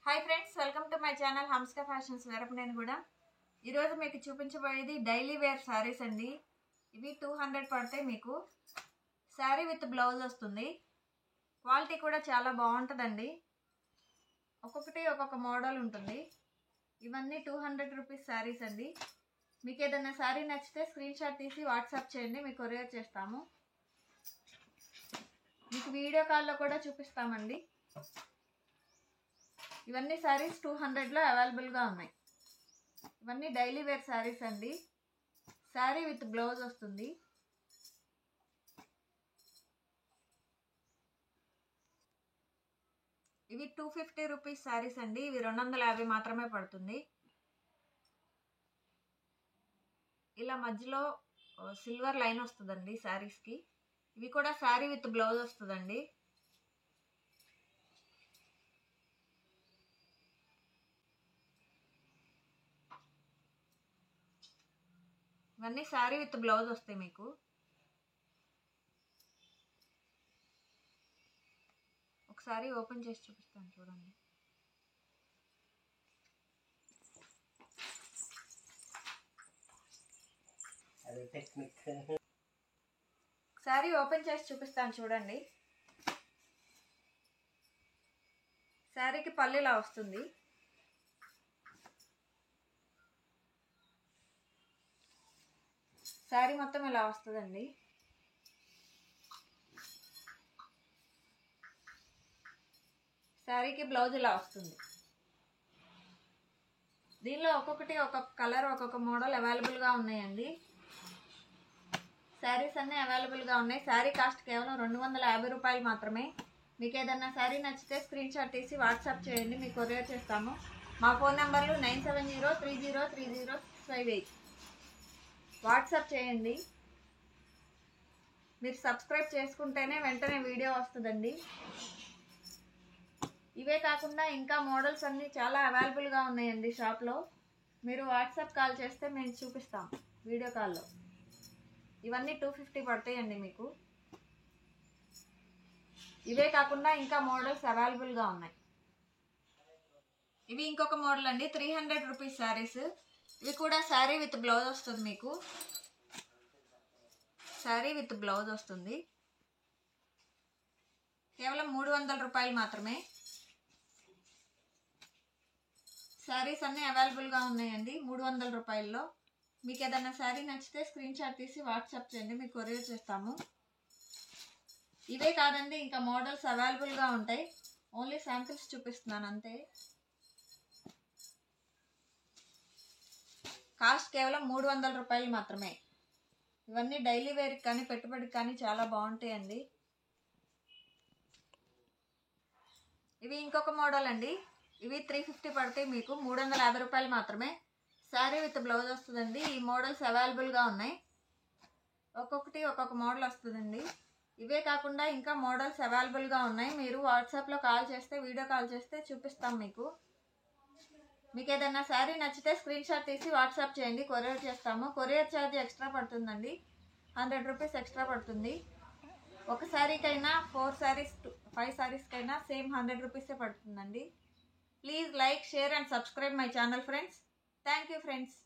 Hi friends, welcome to my channel హంస్కా fashions వేరపు. నేను కూడా ఈరోజు మీకు చూపించబోయేది డైలీ వేర్ శారీస్ అండి. ఇవి 200 పడతాయి. మీకు శారీ విత్ బ్లౌజ్ వస్తుంది. క్వాలిటీ కూడా చాలా బాగుంటుందండి. ఒక్కొక్కటి ఒక్కొక్క మోడల్ ఉంటుంది. ఇవన్నీ 200 రూపీస్ శారీస్ అండి. మీకు ఏదైనా శారీ నచ్చితే స్క్రీన్ షాట్ తీసి వాట్సాప్ చేయండి, మీకు కొరియర్ చేస్తాము. మీకు వీడియో కాల్లో కూడా చూపిస్తామండి. ఇవన్నీ శారీస్ 200లో అవైలబుల్గా ఉన్నాయి. ఇవన్నీ డైలీ వేర్ శారీస్ అండి. శారీ విత్ బ్లౌజ్ వస్తుంది. ఇవి 250 రూపీస్ శారీస్ అండి. ఇవి 250 మాత్రమే పడుతుంది. ఇలా మధ్యలో సిల్వర్ లైన్ వస్తుందండి శారీస్కి. ఇవి కూడా శారీ విత్ బ్లౌజ్ వస్తుందండి. ఇవన్నీ శారీ విత్ బ్లౌజ్ వస్తాయి. మీకు ఒకసారి ఓపెన్ చేసి చూపిస్తాను, చూడండి. శారీ ఓపెన్ చేసి చూపిస్తాను, చూడండి. శారీకి పళ్ళు ఇలా వస్తుంది. శారీ మొత్తం ఇలా వస్తుందండి. శారీకి బ్లౌజ్ ఇలా వస్తుంది. దీనిలో ఒక్కొక్కటి ఒక్కొక్క కలర్, ఒక్కొక్క మోడల్ అవైలబుల్గా ఉన్నాయండి. శారీస్ అన్నీ అవైలబుల్గా ఉన్నాయి. శారీ కాస్ట్ కేవలం 250 రూపాయలు మాత్రమే. మీకు ఏదన్నా శారీ నచ్చితే స్క్రీన్ షాట్ తీసి వాట్సాప్ చేయండి, మీకు కొరియర్ చేస్తాము. మా ఫోన్ నెంబర్లు 9703030658. వాట్సాప్ చేయండి. మీరు సబ్స్క్రైబ్ చేసుకుంటేనే వెంటనే వీడియో వస్తుందండి. ఇవే కాకుండా ఇంకా మోడల్స్ అన్నీ చాలా అవైలబుల్గా ఉన్నాయండి షాప్లో. మీరు వాట్సాప్ కాల్ చేస్తే మేము చూపిస్తాం వీడియో కాల్లో. ఇవన్నీ 250 పడతాయండి మీకు. ఇవే కాకుండా ఇంకా మోడల్స్ అవైలబుల్గా ఉన్నాయి. ఇవి ఇంకొక మోడల్ అండి. 300 రూపీస్ శారీస్. ఇవి కూడా శారీ విత్ బ్లౌజ్ వస్తుంది. మీకు శారీ విత్ బ్లౌజ్ వస్తుంది. కేవలం 300 రూపాయలు మాత్రమే. శారీస్ అన్నీ అవైలబుల్గా ఉన్నాయండి 300 రూపాయల్లో. మీకు ఏదైనా శారీ నచ్చితే స్క్రీన్ షాట్ తీసి వాట్సాప్ చేయండి, మీకు కొరియర్ చేస్తాము. ఇవే కాదండి, ఇంకా మోడల్స్ అవైలబుల్గా ఉంటాయి. ఓన్లీ శాంపిల్స్ చూపిస్తున్నాను అంతే. కాస్ట్ కేవలం 300 రూపాయలు మాత్రమే. ఇవన్నీ డైలీ వేర్కి కానీ పెట్టుబడికి కానీ చాలా బాగుంటాయండి. ఇవి ఇంకొక మోడల్ అండి. ఇవి 350 పడతాయి. మీకు 350 రూపాయలు మాత్రమే. శారీ విత్ బ్లౌజ్ వస్తుందండి. ఈ మోడల్స్ అవైలబుల్గా ఉన్నాయి. ఒక్కొక్కటి ఒక్కొక్క మోడల్ వస్తుందండి. ఇవే కాకుండా ఇంకా మోడల్స్ అవైలబుల్గా ఉన్నాయి. మీరు వాట్సాప్లో కాల్ చేస్తే, వీడియో కాల్ చేస్తే చూపిస్తాం మీకు. మీకు ఏదైనా శారీ నచ్చితే స్క్రీన్ షాట్ తీసి వాట్సాప్ చేయండి, కొరియర్ చేస్తాము. కొరియర్ ఛార్జ్ ఎక్స్ట్రా పడుతుందండి. 100 రూపీస్ ఎక్స్ట్రా పడుతుంది. ఒక శారీకైనా 4 శారీస్ 5 శారీస్కైనా సేమ్ 100 రూపీసే పడుతుందండి. Please like, share and subscribe my channel friends. Thank you friends.